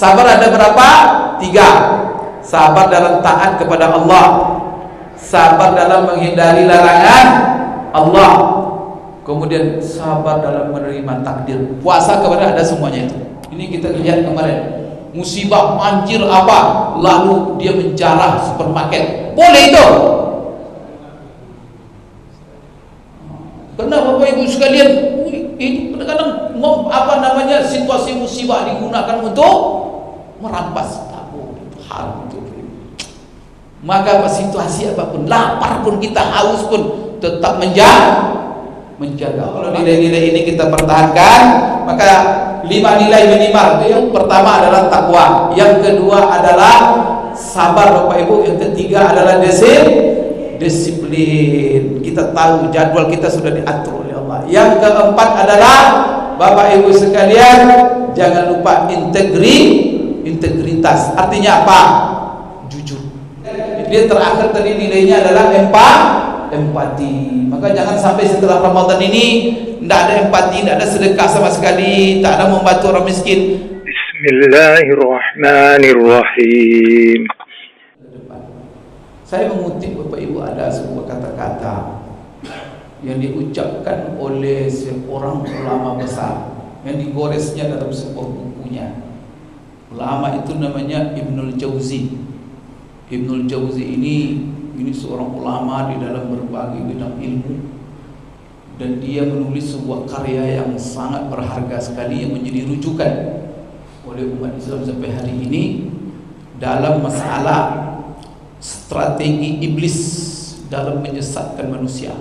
Sabar ada berapa? 3. Sabar dalam taat kepada Allah, sabar dalam menghindari larangan Allah, kemudian sabar dalam menerima takdir. Puasa kepada ada semuanya itu. Ini kita lihat kemarin, musibah banjir apa, lalu dia menjarah supermarket, boleh itu? Karena Bapak Ibu sekalian, ini kadang-kadang apa namanya, situasi musibah digunakan untuk merampas hal itu. Maka situasi apapun, lapar pun kita, haus pun tetap menjaga. Kalau nilai-nilai ini kita pertahankan, maka 5 nilai minimal. Yang pertama adalah takwa, yang kedua adalah sabar Bapak Ibu, yang ketiga adalah disiplin. Kita tahu jadwal kita sudah diatur oleh Allah. Yang keempat adalah Bapak Ibu sekalian, jangan lupa integritas. Artinya apa? Jujur. Dia terakhir tadi nilainya adalah empati. Maka jangan sampai setelah Ramadan ini tidak ada empati, tidak ada sedekah sama sekali, tak ada membantu orang miskin. Bismillahirrahmanirrahim. Saya mengutip Bapak Ibu, ada sebuah kata-kata yang diucapkan oleh seorang ulama besar yang digoresnya dalam sebuah bukunya. Ulama itu namanya Ibnul Jauzi. Ibnul Jauzi ini seorang ulama di dalam berbagai bidang ilmu, dan dia menulis sebuah karya yang sangat berharga sekali yang menjadi rujukan oleh umat Islam sampai hari ini dalam masalah strategi iblis dalam menyesatkan manusia.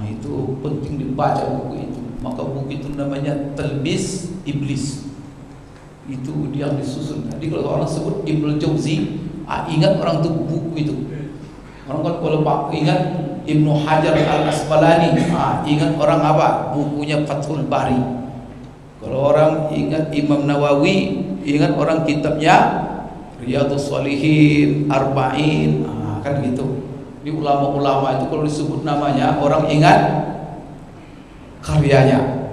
Itu penting dibaca buku itu. Maka buku itu namanya Talbis Iblis. Itu dia yang disusun. Jadi kalau orang sebut Ibnul Jauzi, ingat orang itu buku itu. Orang kalau ingat Ibnu Hajar Al-Asqalani, ingat orang apa? Bukunya Fathul Bari. Kalau orang ingat Imam Nawawi, ingat orang kitabnya Riyadhus Shalihin, Arba'in, kan gitu. Di ulama-ulama itu kalau disebut namanya, orang ingat karyanya.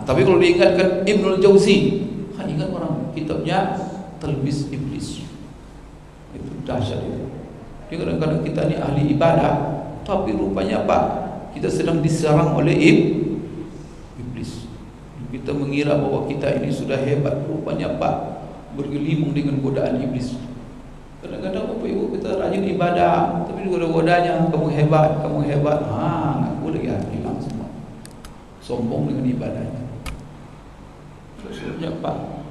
Tapi kalau diingatkan Ibnul Jauzi, ingat orang kitabnya Talbis Iblis. Itu dahsyat itu. Jadi kadang-kadang kita ini ahli ibadah, tapi rupanya apa? Kita sedang diserang oleh iblis. Kita mengira bahwa kita ini sudah hebat, rupanya apa? Bergelimang dengan godaan iblis. Kadang-kadang Bapak Ibu kita rajin ibadah, tapi goda-godanya, kamu hebat, nggak boleh ya, hilang semua. Sombong dengan ibadahnya. Sebabnya apa?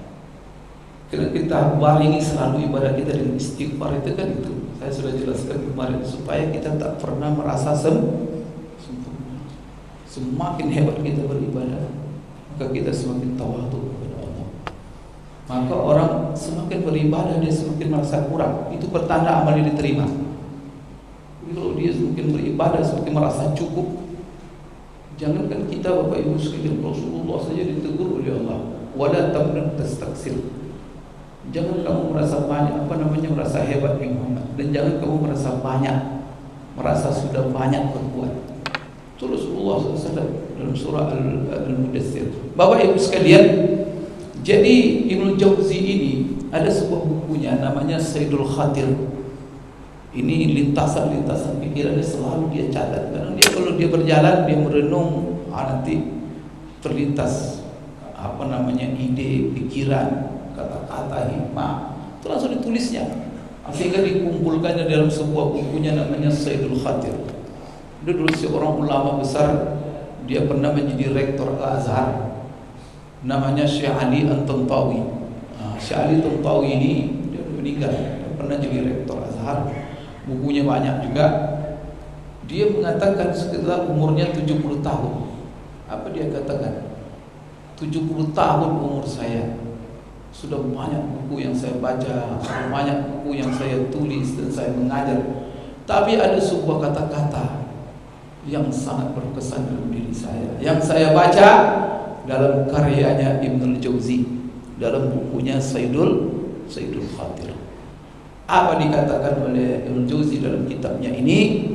Karena kita barengi selalu ibadah kita dengan istighfar itu kan itu. Saya sudah jelaskan kemarin, supaya kita tak pernah merasa sempurna. Semakin hebat kita beribadah, maka kita semakin tawadhu kepada Allah. Maka orang semakin beribadah, dia semakin merasa kurang. Itu pertanda amalnya diterima. Jadi kalau dia semakin beribadah, semakin merasa cukup. Jangankan kita Bapak Ibu sekalian, Rasulullah saja ditegur oleh Allah, wala tamnun tastaksir. Jangan kamu merasa banyak, merasa hebat Muhammad, dan jangan kamu merasa banyak, merasa sudah banyak berbuat. Itu Rasulullah SAW dalam surah Al-Mudaththir. Bapak Ibu sekalian, jadi Ibnul Jauzi ini ada sebuah bukunya namanya Saidul Khatir. Ini lintasan-lintasan pikirannya selalu dia catat. Karena dia kalau dia berjalan, dia merenung, nanti terlintas ide, pikiran, kata-kata, hikmah, itu langsung ditulisnya. Sehingga dikumpulkannya dalam sebuah bukunya namanya Saidul Khatir. Dia dulu seorang ulama besar, dia pernah menjadi rektor Al-Azhar. Namanya Syekh Ali At-Tantawi. Syekh Ali At-Tantawi ini dia meninggal, dia pernah jadi rektor Azhar. Bukunya banyak juga. Dia mengatakan setelah umurnya 70 tahun. Apa dia katakan? 70 tahun umur saya, sudah banyak buku yang saya baca, banyak buku yang saya tulis dan saya mengajar. Tapi ada sebuah kata-kata yang sangat berkesan dalam diri saya, yang saya baca dalam karyanya Ibnul Jauzi, dalam bukunya Saidul Khatir. Apa dikatakan oleh Ibnul Jauzi dalam kitabnya ini?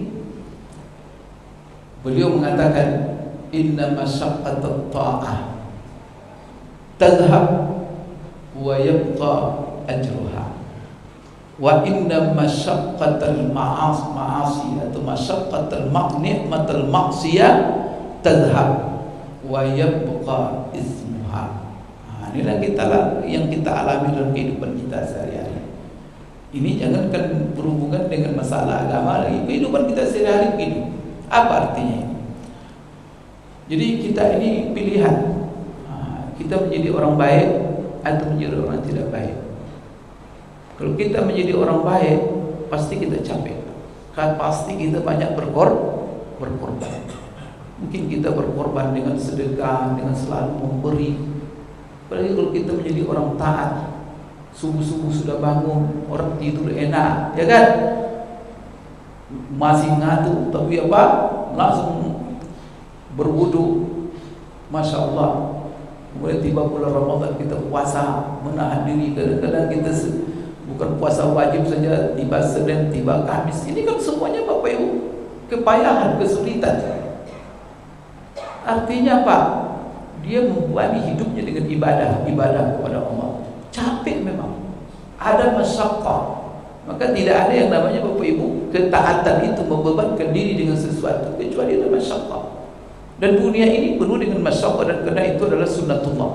Beliau mengatakan, inna masyaqqatat ta'ah tadhhab wa yabqa ajruha. Wa inna masyaqqatal ma'asi atau masyaqqatal ni'matal maksiyah tadhhab wa yabqa ismuha. Inilah yang kita alami dalam kehidupan kita sehari-hari. Ini jangankan berhubungan dengan masalah agama lagi, kehidupan kita sehari-hari begini. Apa artinya ini? Jadi kita ini pilihan. Kita menjadi orang baik atau menjadi orang tidak baik. Kalau kita menjadi orang baik, pasti kita capek. Kan pasti kita banyak berkorban. Mungkin kita berkorban dengan sedekah, dengan selalu memberi. Apalagi kalau kita menjadi orang taat, subuh-subuh sudah bangun, orang tidur enak, ya kan? Masih ngantuk, tapi apa? Langsung berwudu, masya Allah. Kemudian tiba bulan Ramadan kita puasa, menahan diri. Kadang-kadang kita bukan puasa wajib saja, tiba Senin, tiba Kamis. Ini kan semuanya Bapak Ibu kepayahan, kesulitan. Artinya apa? Dia membebani hidupnya dengan ibadah kepada Allah. Capek memang. Ada masyaqqah. Maka tidak ada yang namanya Bapak Ibu ketaatan itu membebankan diri dengan sesuatu kecuali ada masyaqqah. Dan dunia ini penuh dengan masyaqqah, dan karena itu adalah sunnatullah.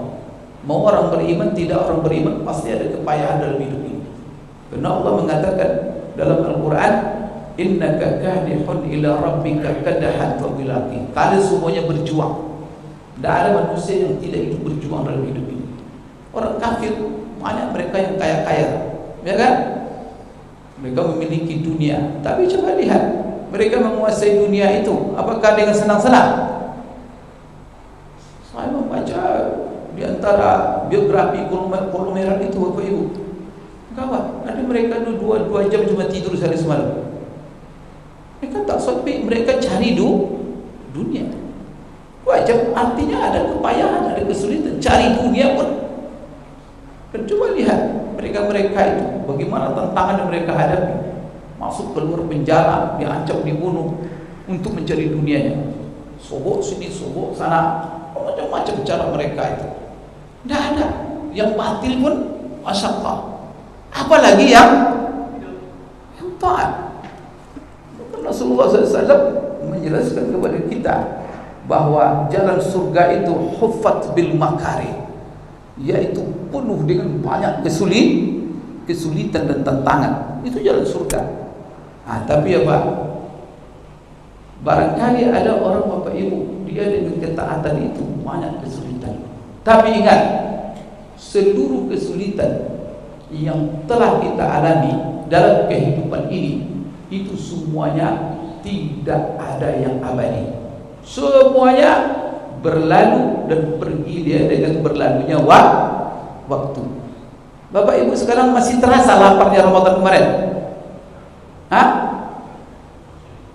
Mau orang beriman tidak orang beriman pasti ada kepayahan dalam hidup ini. Karena Allah mengatakan dalam Al-Quran, innaka kadihun ila rabbika kadahan tawilaki. Kalian semuanya berjuang. Tidak ada manusia yang tidak hidup berjuang dalam hidup ini. Orang kafir banyak mereka yang kaya-kaya, ya kan? Mereka memiliki dunia, tapi coba lihat mereka menguasai dunia itu apakah dengan senang-senang? Saya membaca di antara biografi konglomerat itu Bapak Ibu, kawan, ada mereka 2 jam cuma tidur sehari semalam. Mereka tak sampai, mereka cari dunia. Wajib, artinya ada kepayahan, ada kesulitan, cari dunia pun. Dan coba lihat mereka itu bagaimana tantangan yang mereka hadapi. Masuk keluar penjara, diancam dibunuh untuk mencari dunianya. Sobok sini, sobok sana, macam-macam cara mereka itu. Tidak ada yang batil pun masyaqqah. Apalagi yang taat. Rasulullah SAW menjelaskan kepada kita bahwa jalan surga itu huffat bil makari, yaitu penuh dengan banyak kesulitan dan tantangan. Itu jalan surga. Tapi apa? Barangkali ada orang Bapak Ibu, dia dengan ketaatan itu banyak kesulitan. Tapi ingat, seluruh kesulitan yang telah kita alami dalam kehidupan ini, itu semuanya tidak ada yang abadi. Semuanya berlalu dan pergi dia dengan berlalunya waktu. Bapak Ibu sekarang masih terasa laparnya Ramadan kemarin?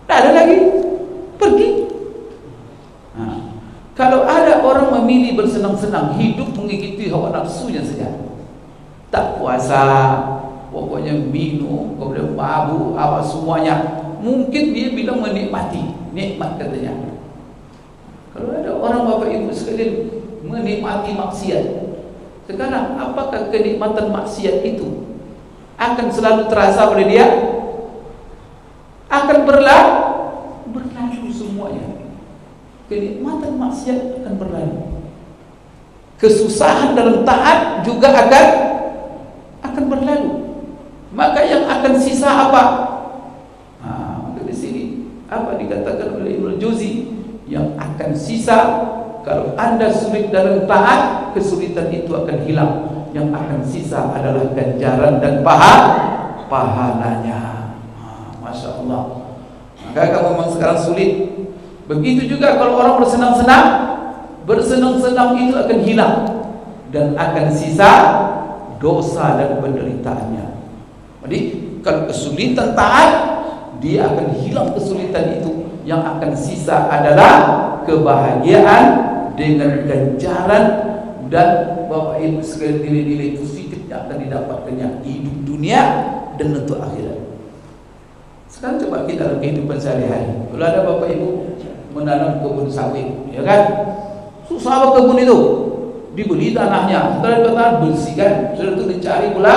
Tidak ada lagi, pergi. Kalau ada orang memilih bersenang-senang, hidup mengikuti hawa nafsunya saja, tak puasa, pokoknya minum, kemudian mabuk, apa semuanya, mungkin dia bilang menikmati, nikmat katanya. Kalau ada orang Bapak Ibu sekalian menikmati maksiat, sekarang apakah kenikmatan maksiat itu akan selalu terasa oleh dia? Akan berlalu semuanya. Kenikmatan maksiat akan berlalu. Kesusahan dalam taat juga akan berlalu. Maka yang akan sisa apa? Maka di sini apa dikatakan oleh Ibnu Jauzi, yang akan sisa kalau Anda sulit dalam taat, kesulitan itu akan hilang. Yang akan sisa adalah ganjaran dan pahalanya. Masya Allah. Maka kamu memang sekarang sulit. Begitu juga kalau orang bersenang-senang, bersenang-senang itu akan hilang dan akan sisa dosa dan penderitaannya. Jadi kalau kesulitan taat, dia akan hilang kesulitan itu. Yang akan sisa adalah kebahagiaan dengan ganjaran dan Bapak Ibu sekalian nilai-nilai positif yang akan didapatkannya hidup dunia dan untuk akhirat. Sekarang coba kita dalam kehidupan sehari-hari. Kalau ada Bapak Ibu menanam kebun sawit, ya kan? Susah apa kebun itu? dibeli tanahnya, setelah dibeli tanah bersihkan, setelah itu dicari pula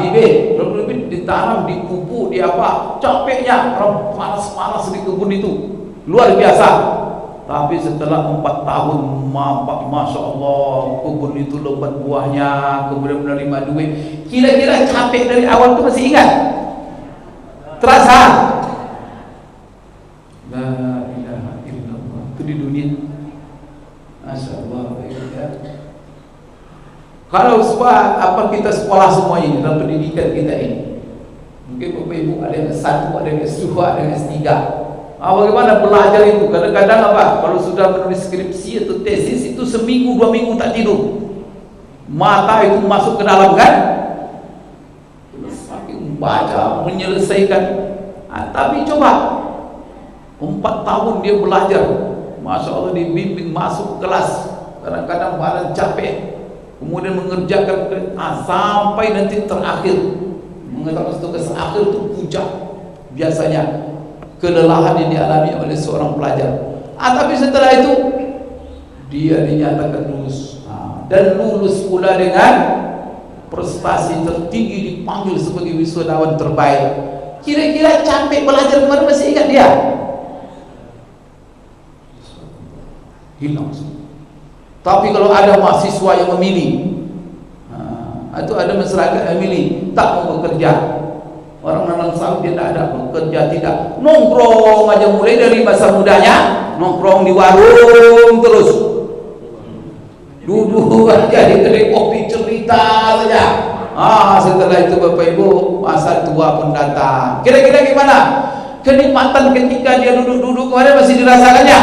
bibit, lalu ditanam, dipupuk, di apa, capeknya, orang panas-panas di kebun itu, luar biasa. Tapi setelah 4 tahun, Masya Allah, kebun itu lebat buahnya, kemudian menerima duit. Kira-kira capek dari awal itu masih ingat? Terasa? La ilaha illallah. Itu di dunia. Masya Allah. Ya. Kalau kita sekolah semua ini dalam pendidikan kita ini, mungkin Bapak Ibu ada yang S1, ada yang S2, ada yang S3. Bagaimana belajar itu? Kadang-kadang kalau sudah menulis skripsi atau tesis itu seminggu 2 minggu tak tidur. Mata itu masuk ke dalam kan? Saking baca, menyelesaikan. Tapi coba 4 tahun dia belajar, Masya Allah, dibimbing masuk kelas. Kadang-kadang malah capek, kemudian mengerjakan sampai nanti terakhir, mengerjakan tugas akhir itu puncak biasanya kelelahan yang dialami oleh seorang pelajar. Tapi setelah itu dia dinyatakan lulus, dan lulus pula dengan prestasi tertinggi, dipanggil sebagai wisudawan terbaik. Kira-kira capek belajar kemarin masih ingat dia? Hilang. Tapi kalau ada mahasiswa yang memilih, itu ada masyarakat yang memilih tak mau bekerja. Orang nanam sawit dia tak ada bekerja, tidak, nongkrong aja, mulai dari masa mudanya nongkrong di warung terus, duduk aja di kedai kopi cerita saja. Setelah itu Bapak Ibu masa tua pun datang. Kira-kira gimana kenikmatan ketika dia duduk-duduk kemarin masih dirasakannya?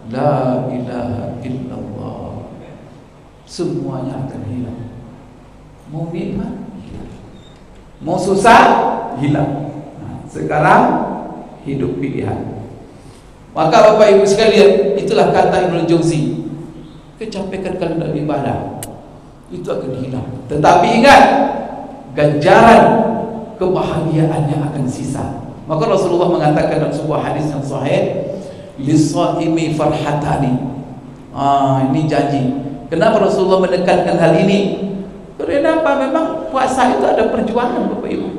La ilaha illallah. Semuanya akan hilang. Mau nikmat hilang, mau susah hilang. Sekarang hidup pilihan. Maka Bapak Ibu sekalian, itulah kata Ibnu Jauzi, kecapekan kalau dalam ibadah itu akan hilang. Tetapi ingat, ganjaran kebahagiaannya akan sisa. Maka Rasulullah mengatakan dalam sebuah hadis yang sahih, lis-shaimi farhatani. Ini janji. Kenapa Rasulullah menekankan hal ini? Karena apa? Memang puasa itu ada perjuangan Bapak Ibu.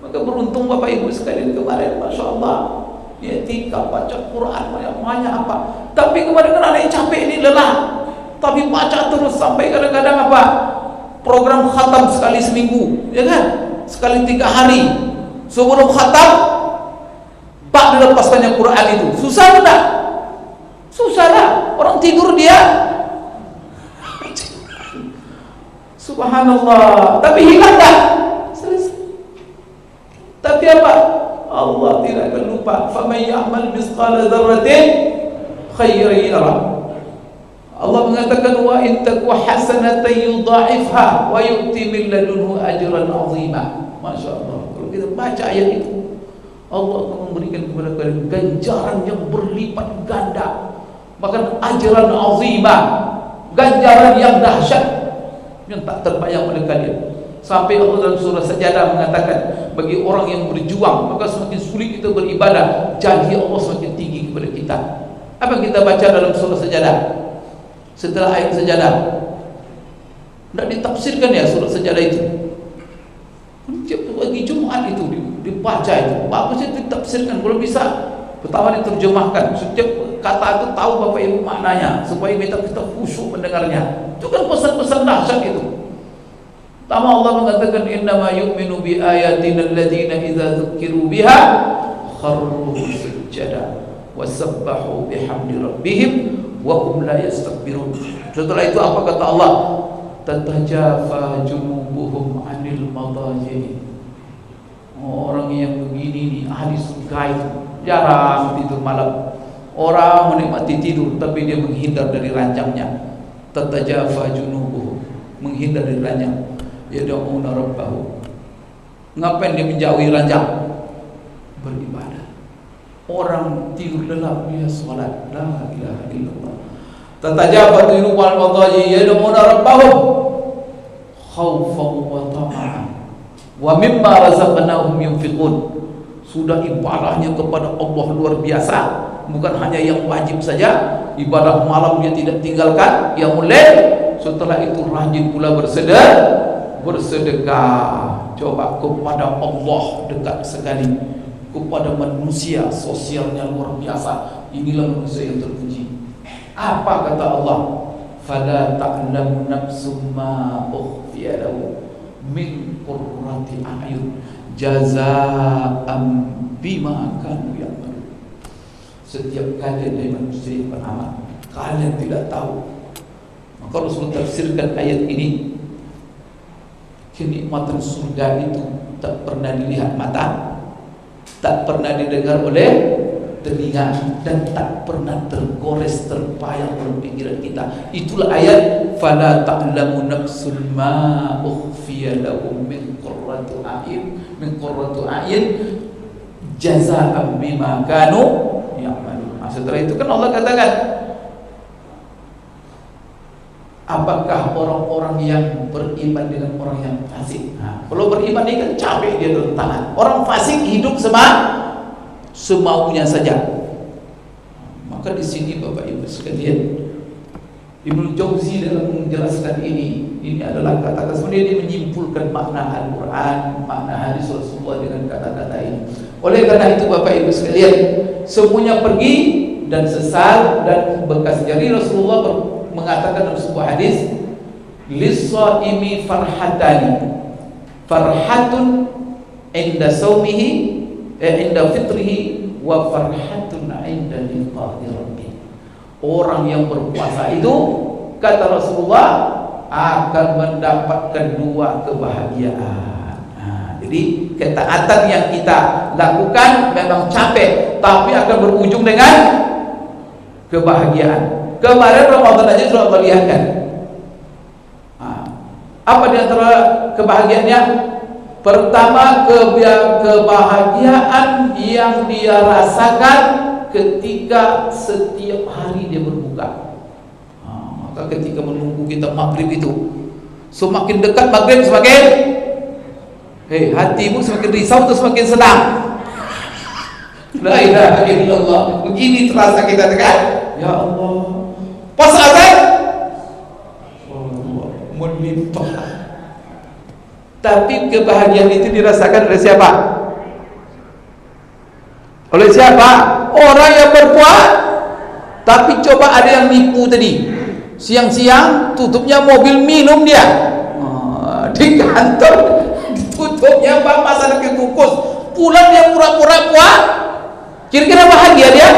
Maka beruntung Bapak Ibu sekalian kemarin, Masya Allah, ya tika baca Quran banyak apa. Tapi kemarin ada yang capek ini, lelah, tapi baca terus sampai kadang-kadang program khatam sekali seminggu, ya kan? Sekali 3 hari sebelum khatam pak dilepaskannya Quran itu. Susah enggak? Susah lah. Orang tidur dia, subhanallah. Tapi hilang tak? Selesai. Tapi apa? Allah tidak akan lupa. Faman ya'mal misqala dzarratin khairan yarah. Allah mengatakan wa in taku hasanatan yudha'ifha wa yu'ti min ladunhu ajran 'azima. Masya Allah. Kalau kita baca ayat itu, Allah akan memberikan kepada kalian ganjaran yang berlipat ganda, bahkan ajran 'azima, ganjaran yang dahsyat yang tak terbayang oleh kalian. Sampai Allah dalam surah Sajadah mengatakan, bagi orang yang berjuang maka semakin sulit kita beribadah, janji Allah semakin tinggi kepada kita. Apa yang kita baca dalam surah Sajadah? Setelah ayat Sajadah, tidak ditafsirkan ya surah Sajadah itu. Setiap pagi Jumat itu dibaca itu, bagusnya ditafsirkan. Kalau bisa pertama diterjemahkan, setiap kata itu tahu Bapak Ibu maknanya, supaya kita khusyuk mendengarnya. Itu kan pesan-pesan dahsyat itu. Pertama Allah mengatakan, innama yu'minu bi ayatina alladziina idza dzukiru biha kharru sujada wasabbahu bihamdi rabbihim wa hum la yastakbirun. Setelah itu apa kata Allah? Tatajafa junubuhum 'anil madaji. Orang yang begini nih ahli surga itu jarang tidur malam. Orang menikmati tidur tapi dia menghindar dari ranjangnya. Tatajafa junubuhum, menghindar dari ranjang. Yad'una rabbahu. Ngapain dia menjauhi ranjang? Beribadah. Orang tidur lelap dia salat. La ilaha illallah. Tatajafa junubuhum wal madaji yad'una rabbahum khaufan wa tama'an wa mimma razaqnahum yunfiqun. Sudah ibadahnya kepada Allah luar biasa, bukan hanya yang wajib saja, ibadah malam dia tidak tinggalkan, yang mulai setelah itu rajin pula bersedekah. Coba kepada Allah dekat sekali, kepada manusia sosialnya luar biasa. Inilah manusia yang terpuji. Apa kata Allah? Fala ta'lamu nafsum ma ukhfiya lahu min qurrati a'yun jazaa'an bima kanu ya'malun. Setiap kalian dari manusia yang beramal, kalian tidak tahu. Maka Rasulullah tafsirkan ayat ini, kenikmatan surga itu tak pernah dilihat mata, tak pernah didengar oleh telinga, dan tak pernah tergores terbayang dalam pikiran kita. Itulah ayat fala ta'lamu nafsun ma ukhfiya lahum min qurrati a'yun jazaa'an bima kanu ya'malun. Setelah itu kan Allah katakan, apakah orang-orang yang beriman dengan orang yang fasik? Kalau beriman ini kan capek dia dalam tangan. Orang fasik hidup semaunya saja. Maka di sini Bapak Ibu sekalian, Ibnu Jauzi dalam menjelaskan ini adalah kata-kata, sebenarnya dia menyimpulkan makna Al-Quran, makna hadis Rasulullah dengan kata-kata ini. Oleh karena itu Bapak Ibu sekalian, semuanya pergi dan sesal dan bekas jari. Rasulullah mengatakan dalam sebuah hadis, lis-shaimi farhatani, farhatun inda saumihi inda fitrihi wa farhatun inda liqa'i rabbih. Orang yang berpuasa itu, kata Rasulullah, akan mendapatkan dua kebahagiaan. Jadi ketaatan yang kita lakukan memang capek, tapi akan berujung dengan kebahagiaan. Kemarin Ramadan aja sudah Allah lihatkan. Apa di antara kebahagiaannya? Pertama, kebahagiaan yang dia rasakan ketika setiap hari dia berbuka. Maka ketika menunggu kita maghrib itu, semakin dekat maghrib semakin hatimu semakin risau, terus semakin senang. La ilaha illallah. Begini terasa kita dekat. Ya Allah, pas azan melimpah. Tapi kebahagiaan itu dirasakan oleh siapa? Oleh siapa? Orang yang berpuasa. Tapi coba ada yang nipu tadi, siang-siang tutupnya mobil minum dia, di kantor ditutupnya masak kukus, pulang dia pura-pura puas. Kira-kira bahagia dia?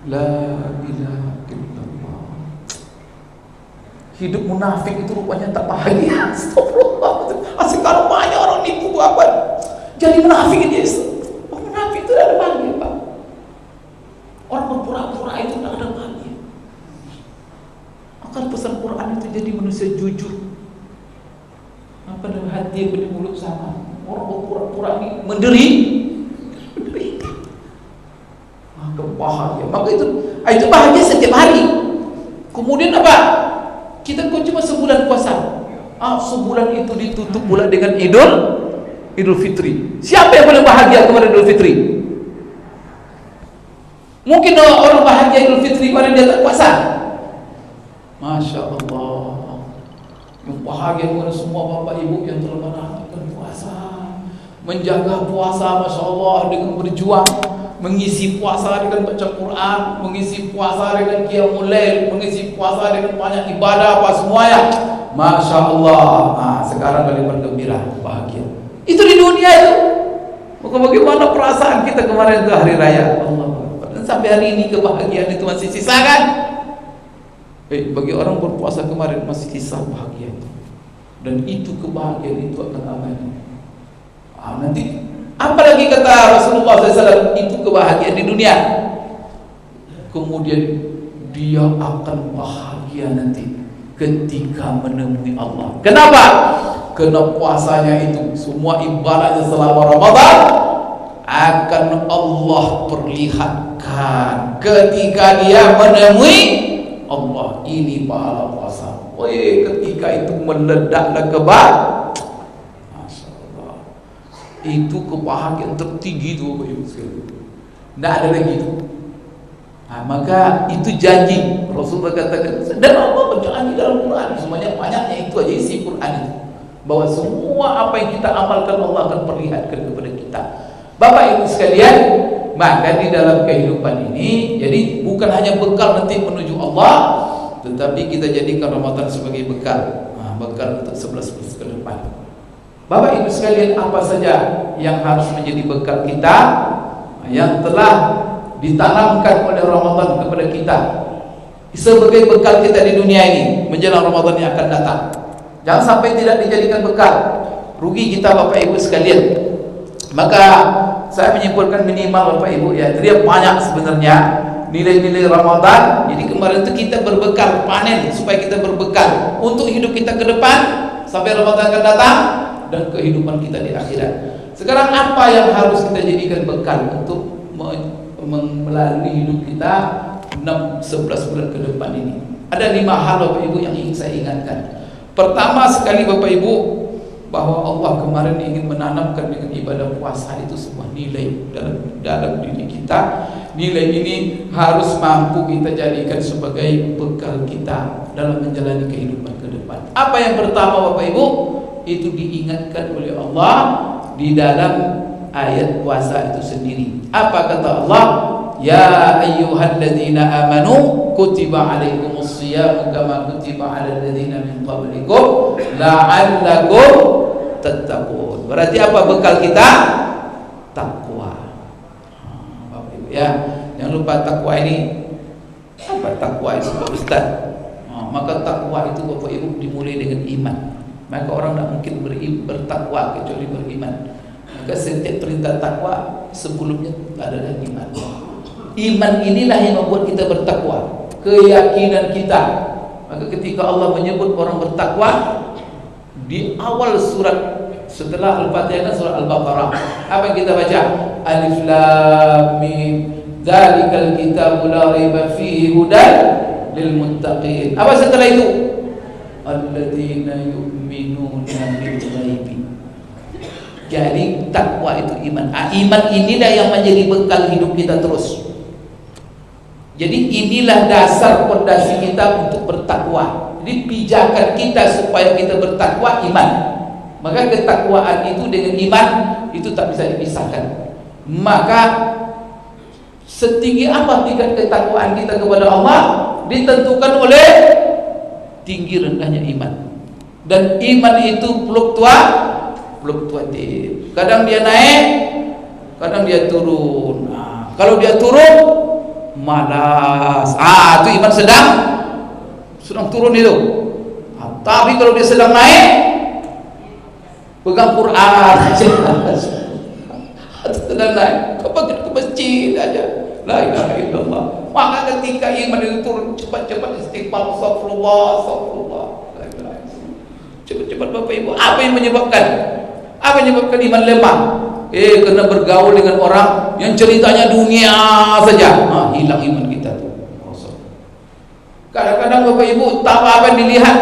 La ilaha illallah. Hidup munafik itu rupanya tak bahagia. Astagfirullah. Sekarang banyak orang nipu apa? Jadi munafik dia. Munafik itu tidak ada bahagia, Pak. Orang berpura-pura itu tidak ada bahagia. Maka pesan Quran itu jadi manusia jujur. Apa dalam hati yang mulut sama. Orang berpura-pura ini menderita. Maka bahagia. Maka itu bahagia setiap hari. Kemudian apa? Kita kok cuma sebulan puasa. Sebulan itu ditutup pula dengan Idul Fitri. Siapa yang paling bahagia kemarin Idul Fitri? Mungkin orang bahagia Idul Fitri kemarin dia tak puasa. Masya Allah. Yang bahagia kepada semua bapak ibu yang telah menahan puasa, menjaga puasa, Masya Allah, dengan berjuang, mengisi puasa dengan baca Quran, mengisi puasa dengan qiyamul lail, mengisi puasa dengan banyak ibadah, apa semuanya. Masya Allah. Sekarang kalian bergembira, bahagia. Itu di dunia itu. Maka bagaimana perasaan kita kemarin itu hari raya? Allah. Dan sampai hari ini kebahagiaan itu masih sisa kan? Bagi orang berpuasa kemarin masih sisa bahagia. Dan itu kebahagiaan itu akan abadi. Nanti apalagi kata Rasulullah SAW, itu kebahagiaan di dunia. Kemudian dia akan bahagia nanti ketika menemui Allah. Kenapa? Karena puasanya itu, semua ibadahnya selama Ramadan akan Allah perlihatkan ketika dia menemui Allah. Ini pahala puasa. Ketika itu meledaklah Masya Allah. Itu kebahagiaan tertinggi itu Bapak Ibu sekalian. Tidak ada lagi itu. Nah, maka itu janji Rasul berkatakan, dan Allah berjanji dalam Quran, semuanya banyaknya itu aja isi Quran itu, bahwa semua apa yang kita amalkan Allah akan perlihatkan kepada kita. Bapak Ibu sekalian, maka di dalam kehidupan ini, jadi bukan hanya bekal nanti menuju Allah, tetapi kita jadikan Ramadan sebagai bekal, bekal untuk 11 bulan ke depan. Bapak Ibu sekalian, apa saja yang harus menjadi bekal kita yang telah ditanamkan oleh Ramadan kepada kita sebagai bekal kita di dunia ini menjelang Ramadan yang akan datang. Jangan sampai tidak dijadikan bekal, rugi kita Bapak Ibu sekalian. Maka saya menyimpulkan minimal Bapak Ibu ya, jadi banyak sebenarnya nilai-nilai Ramadan. Jadi kemarin itu kita berbekal panen supaya kita berbekal untuk hidup kita ke depan sampai Ramadan akan datang dan kehidupan kita di akhirat. Sekarang apa yang harus kita jadikan bekal untuk melalui hidup kita 11 bulan ke depan ini? Ada 5 hal Bapak Ibu yang ingin saya ingatkan. Pertama sekali Bapak Ibu, bahwa Allah kemarin ingin menanamkan dengan ibadah puasa itu sebuah nilai dalam diri kita. Nilai ini harus mampu kita jadikan sebagai bekal kita dalam menjalani kehidupan ke depan. Apa yang pertama Bapak Ibu, itu diingatkan oleh Allah di dalam ayat puasa itu sendiri. Apa kata Allah? Ya ayyuhalladzina amanu kutiba alaikumus shiyam kama kutiba alal ladzina min qablikum la'allakum tattaqun. Berarti apa bekal kita? Takwa. Bapak Ibu ya, jangan lupa takwa ini. Apa takwa itu Pak Ustaz? Maka takwa itu Bapak Ibu dimulai dengan iman. Maka orang tidak mungkin bertakwa kecuali beriman. Maka setiap perintah takwa sebelumnya adalah iman. Iman inilah yang membuat kita bertakwa, keyakinan kita. Maka ketika Allah menyebut orang bertakwa di awal surat setelah Al-Fatihah kan surah Al-Baqarah, apa yang kita baca? Alif Lam Mim Dzalikal kitabu la raiba fihi hudan lil muttaqin. Apa setelah itu? Alladzina yu'minuna bil ghaibi. Jadi takwa itu iman. Iman inilah yang menjadi bekal hidup kita terus. Jadi inilah dasar fondasi kita untuk bertakwa. Jadi pijakan kita supaya kita bertakwa iman. Maka ketakwaan itu dengan iman itu tak bisa dipisahkan. Maka setinggi apa tingkat ketakwaan kita kepada Allah ditentukan oleh tinggi rendahnya iman. Dan iman itu fluktuatif. Kadang dia naik, kadang dia turun. Kalau dia turun, malas. Itu iman sedang turun itu. Tapi kalau dia sedang naik, pegang Quran aja. Sedang naik, ke masjid aja. La ilaha illallah. Maka ketika iman itu turun, cepat-cepat istighfar, astagfirullah. Cepat-cepat Bapak Ibu. Apa yang menyebabkan iman lemah? Karena bergaul dengan orang yang ceritanya dunia saja. Hilang iman kita tuh. Kadang-kadang Bapak Ibu tak apa yang dilihat.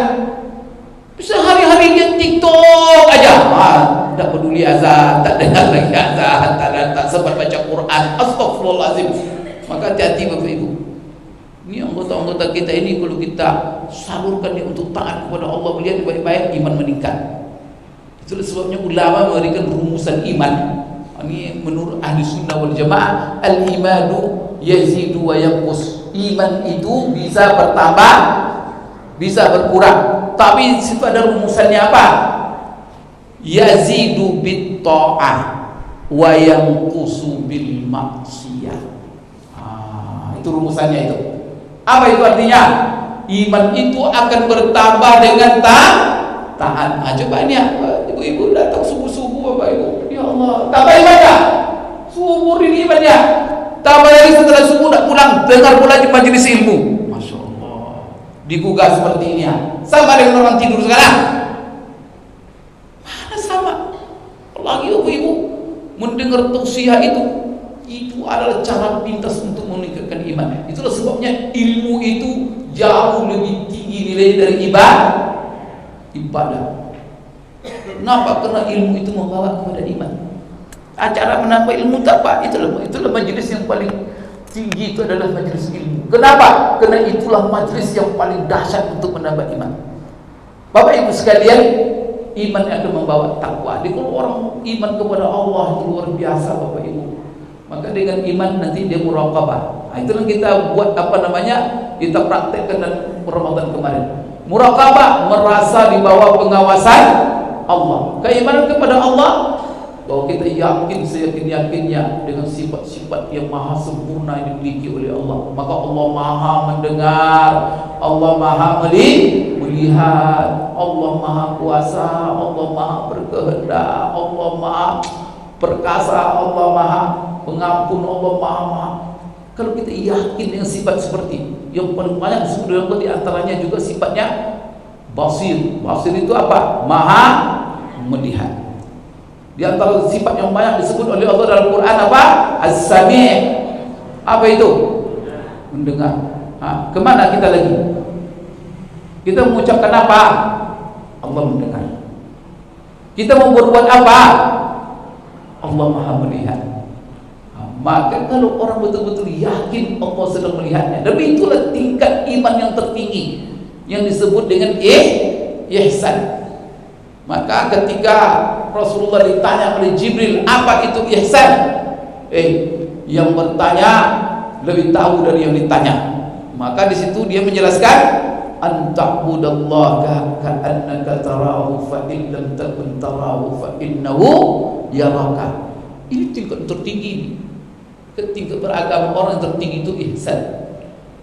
Sehari-hari dia TikTok aja. Tak peduli azan, tak dengar lagi azan, tak sempat baca Quran. Astagfirullahaladzim. Maka hati-hati Bapak Ibu. Ini anggota-anggota kita ini kalau kita salurkan dia untuk taat kepada Allah, melihat baik-baik, iman meningkat. Itulah sebabnya ulama memberikan rumusan iman. Ini menurut ahli sunnah wal jamaah, al-imanu yazidu wa yanqus. Iman itu bisa bertambah, bisa berkurang. Tapi pada rumusannya apa? Yazidu bit ta'ah wa yanqusu bil maksiyah. Itu rumusannya itu. Apa itu artinya? Iman itu akan bertambah dengan taat. Coba ini ibu-ibu datang subuh-subuh Bapak Ibu. Ya Allah, tambah imannya. Subur ini imannya. Tambah lagi setelah subuh nak pulang, dengar pula di majelis ilmu. Masya Allah. Digugah seperti ini ya. Sama dengan orang tidur sekarang. Mana sama? Apalagi ibu-ibu mendengar tausiah itu adalah cara pintas untuk meningkatkan iman. Itulah sebabnya ilmu itu jauh lebih tinggi nilai dari ibadah. Kenapa? Karena ilmu itu membawa kepada iman. Acara menambah ilmu itu apa? Itulah majelis yang paling tinggi, itu adalah majelis ilmu. Kenapa? Karena itulah majelis yang paling dahsyat untuk menambah iman. Bapak Ibu sekalian, iman yang akan membawa takwa. Jadi kalau orang iman kepada Allah itu luar biasa Bapak Ibu. Maka dengan iman nanti dia muraqabah. Nah, itulah kita buat kita praktekkan dan Ramadan kemarin. Muraqabah, merasa di bawah pengawasan Allah. Keimanan kepada Allah, bahwa kita yakin seyakin-yakinnya dengan sifat-sifat yang maha sempurna yang dimiliki oleh Allah. Maka Allah maha mendengar, Allah maha melihat, Allah maha kuasa, Allah maha berkehendak, Allah maha perkasa, Allah maha pengampun, Allah maha. Kalau kita yakin dengan sifat seperti yang paling banyak disebut oleh Allah, di antaranya juga sifatnya basir. Basir itu apa? Maha melihat. Di antara sifat yang banyak disebut oleh Allah dalam Quran apa? As-Sami'. Apa itu? Mendengar. Kemana kita lagi? Kita mengucapkan apa? Allah mendengar. Kita mau berbuat apa? Allah maha melihat. Maka kalau orang betul-betul yakin Allah sedang melihatnya, dan itulah tingkat iman yang tertinggi yang disebut dengan ihsan. Maka ketika Rasulullah ditanya oleh Jibril, apa itu ihsan? Yang bertanya lebih tahu dari yang ditanya. Maka di situ dia menjelaskan, anta'budallaha ka'annaka tarahu fa in lam takun tarahu fa innahu yaraka. Ini tingkat tertinggi. Ketika beragama orang yang tertinggi itu ihsan,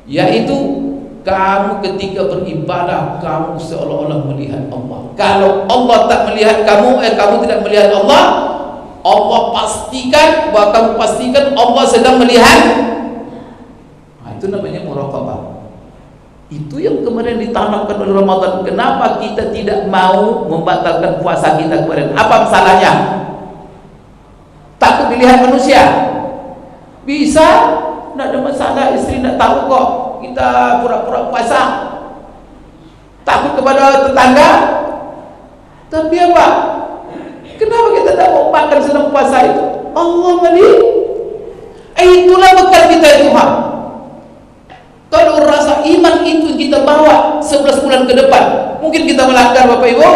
yaitu kamu ketika beribadah kamu seolah-olah melihat Allah. Kalau Allah tak melihat kamu, kamu tidak melihat Allah, Allah pastikan bahwa kamu pastikan Allah sedang melihat. Itu namanya muraqabah. Itu yang kemarin ditanamkan oleh Ramadan. Kenapa kita tidak mau membatalkan puasa kita kemarin? Apa masalahnya? Takut dilihat manusia? Bisa, tidak ada masalah. Istri tidak tahu kok kita pura-pura puasa. Takut kepada tetangga. Tapi apa? Kenapa kita tidak mau makan sedang puasa itu? Allah melihat. Itulah bekal kita itu, Kalau rasa iman itu kita bawa 11 bulan ke depan, mungkin kita melanggar Bapak Ibu.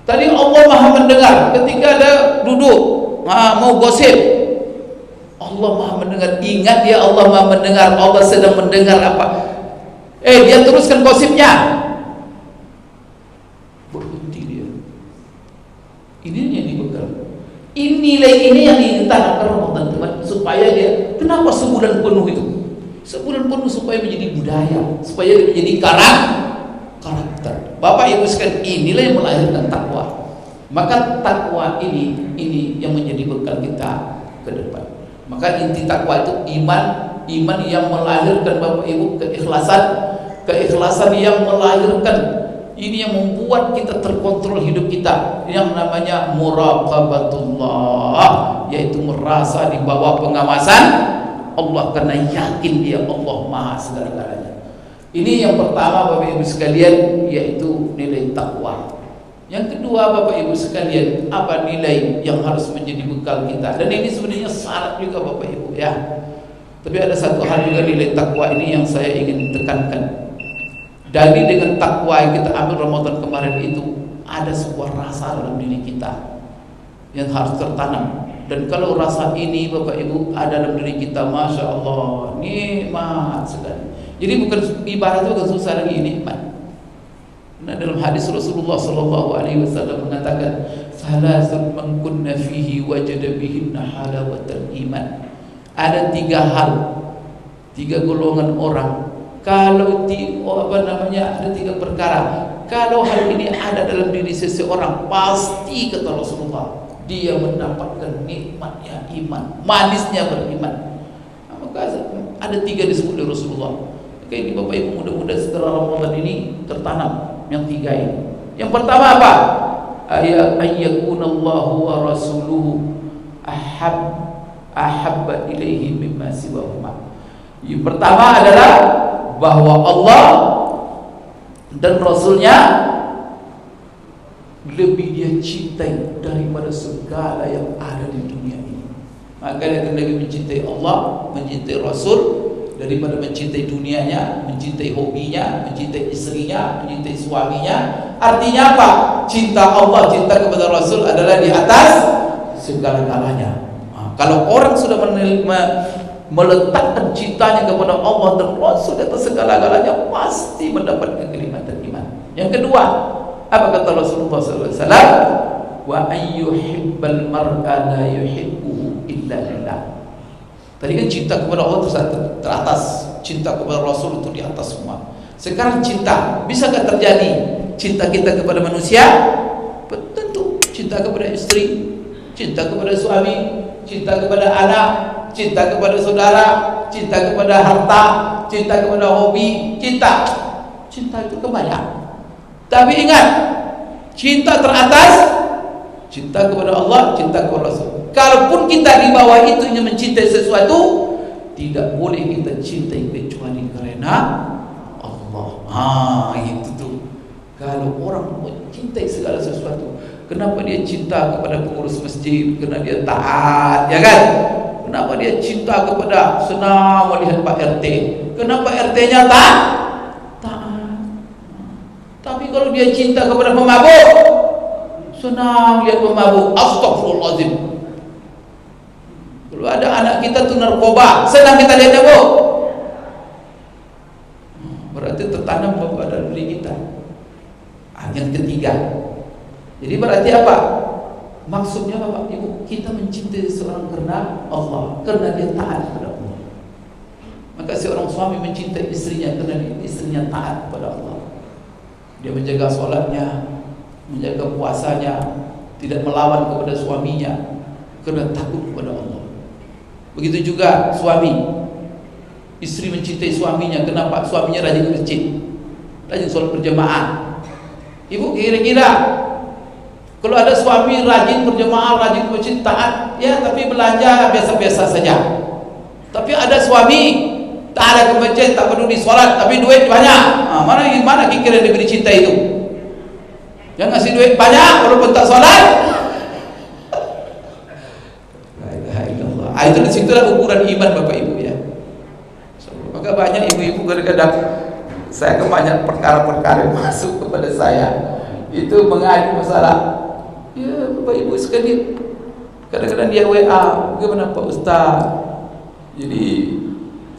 Tadi Allah maha mendengar ketika ada duduk mau gosip. Allah maha mendengar. Ingat ya, Allah maha mendengar. Allah sedang mendengar apa? Dia teruskan gosipnya. Berhenti dia. Ini yang dibekal. Nilai ini yang ditanamkan Ramadan teman, supaya dia, kenapa sebulan penuh itu? Sebulan penuh supaya menjadi budaya, supaya menjadi karakter. Bapak Ibu sekalian, inilah yang melahirkan takwa. Maka takwa ini yang menjadi bekal kita ke depan. Maka inti takwa itu iman yang melahirkan Bapak Ibu keikhlasan yang melahirkan. Ini yang membuat kita terkontrol hidup kita, yang namanya muraqabatullah, yaitu merasa di bawah pengawasan Allah karena yakin dia Allah maha segala-galanya. Ini yang pertama Bapak Ibu sekalian, yaitu nilai takwa. Yang kedua Bapak Ibu sekalian, apa nilai yang harus menjadi bekal kita? Dan ini sebenarnya syarat juga Bapak Ibu ya. Tapi ada satu hal juga nilai takwa ini yang saya ingin tekankan. Dari dengan takwa yang kita ambil Ramadan kemarin itu, ada sebuah rasa dalam diri kita yang harus tertanam. Dan kalau rasa ini Bapak Ibu ada dalam diri kita, Masya Allah, nikmat sekali. Jadi bukan ibarat itu bukan susah lagi, nikmat. Nah, dalam hadis Rasulullah SAW mengatakan, salasun man kunna fihi wajada bihinna halawatal iman. Ada 3 hal, 3 golongan orang. Kalau ada 3 perkara. Kalau hal ini ada dalam diri seseorang, pasti kata Rasulullah, dia mendapatkan nikmatnya iman, manisnya beriman. Maka ada 3 disebut oleh Rasulullah. Maka ini Bapak Ibu, mudah-mudahan setelah Ramadan ini tertanam yang 3 ini. Yang pertama apa? Ayyakunallahu wa rasuluhu ahabba ilaihi mimma siwahuma. Yang pertama adalah bahwa Allah dan Rasulnya lebih dia cintai daripada segala yang ada di dunia ini. Maka dia akan lebih mencintai Allah, mencintai Rasul daripada mencintai dunianya, mencintai hobinya, mencintai istrinya, mencintai suaminya. Artinya apa? Cinta Allah, cinta kepada Rasul adalah di atas segala-galanya. Kalau orang sudah meletakkan cintanya kepada Allah dan Rasul di atas segala-galanya, pasti mendapatkan kenikmatan iman. Yang kedua, apa kata Rasulullah SAW? Wa ayyuhibbal mar'a la yuhibbuhu illa lillah. Tadi kan cinta kepada Allah itu teratas, cinta kepada Rasul itu di atas semua. Sekarang cinta, bisakah terjadi cinta kita kepada manusia? Tentu. Cinta kepada istri, cinta kepada suami, cinta kepada anak, cinta kepada saudara, cinta kepada harta, cinta kepada hobi, cinta itu kebanyakan. Tapi ingat, cinta teratas, cinta kepada Allah, cinta kepada Rasul. Kalaupun kita di bawah itu ingin mencintai sesuatu, tidak boleh kita cintai kecuali karena Allah. Itu tuh. Kalau orang mencintai segala sesuatu, kenapa dia cinta kepada pengurus masjid? Karena dia taat, ya kan? Kenapa dia cinta kepada, senang melihat Pak RT? Kenapa RT-nya taat? Tapi kalau dia cinta kepada pemabuk, senang lihat pemabuk. Astagfirullahaladzim. Kalau ada anak kita tuh narkoba, senang kita lihatnya, bu. Berarti tertanam pada diri kita. Yang ketiga, jadi berarti apa? Maksudnya Bapak Ibu, kita mencintai seorang karena Allah, karena dia taat kepada Allah. Maka seorang suami mencintai istrinya karena istrinya taat kepada Allah. Dia menjaga sholatnya, menjaga puasanya, tidak melawan kepada suaminya karena takut kepada Allah. Begitu juga suami, istri mencintai suaminya. Kenapa? Suaminya rajin ke masjid, rajin sholat berjamaah. Ibu kira-kira kalau ada suami rajin berjamaah, rajin ke masjid, taat, ya tapi belanja biasa-biasa saja. Tapi ada suami tak ada ke masjid, tak peduli sholat, tapi duit banyak. Mana kira dia beri cinta itu? Yang ngasih duit banyak walaupun tak sholat. La ilaha illallah. Itu disitulah ukuran iman Bapak Ibu ya. Maka banyak ibu-ibu kadang-kadang saya banyak perkara-perkara yang masuk kepada saya itu mengadu masalah. Ya Bapak Ibu sekalian, kadang-kadang dia WA, bagaimana Pak Ustaz? Jadi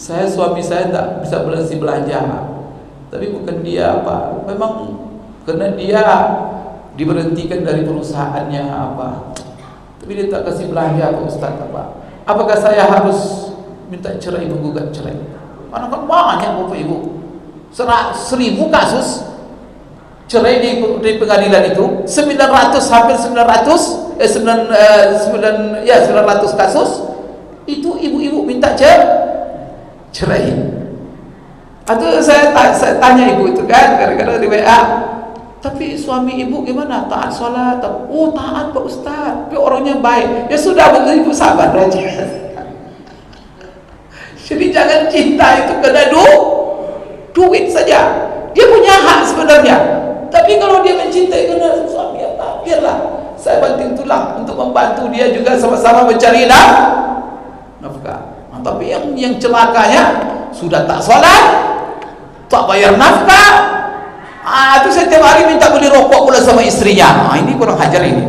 suami saya tak bisa belanja, tapi bukan dia apa, memang karena dia diberhentikan dari perusahaannya apa, tapi dia tak kasih belanja Pak Ustaz apa. Apakah saya harus minta cerai, menggugat cerai? Karena kan banyak Bapak Ibu, 1.000 kasus cerai di pengadilan itu, 900 kasus itu ibu-ibu minta cerai. Atau saya tanya ibu itu kan, kadang-kadang di WA, tapi suami ibu gimana? Taat sholat? Oh taat Pak Ustaz, tapi orangnya baik. Ya sudah, ibu sabar aja. Jadi jangan cinta itu karena duit saja. Dia punya hak sebenarnya. Tapi kalau dia mencintai karena suami, ya biarlah saya banting tulang untuk membantu dia juga sama-sama mencari nafkah. Tapi yang celakanya sudah tak sholat, tak bayar nafkah. Itu setiap hari minta beli rokok pula sama istrinya. Ini kurang hajar ini.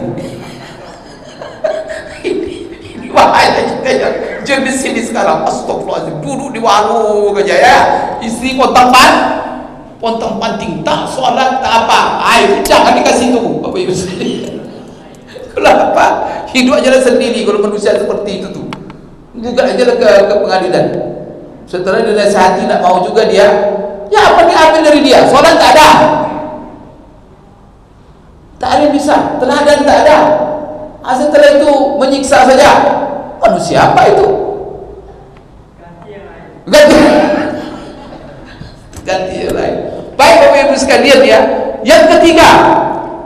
Ini bahaya juga ya. Jenis ini sekarang, astagfirullahaladzim, duduk di warung aja ya, istri pontang panting, tak sholat, tak apa. Itu jangan dikasih itu Bapak Ibu sekalian. Kenapa? Hidup aja sendiri kalau manusia seperti itu tuh. Juga aja ke pengadilan. Setelah dinasihati tak mau juga dia. Ya apa diambil dari dia? Sholat tak ada. Tak ada yang bisa. Teladan tak ada. Setelah itu menyiksa saja. Manusia apa itu? Ganti yang lain. Baik Bapak Ibu sekalian ya. Yang ketiga,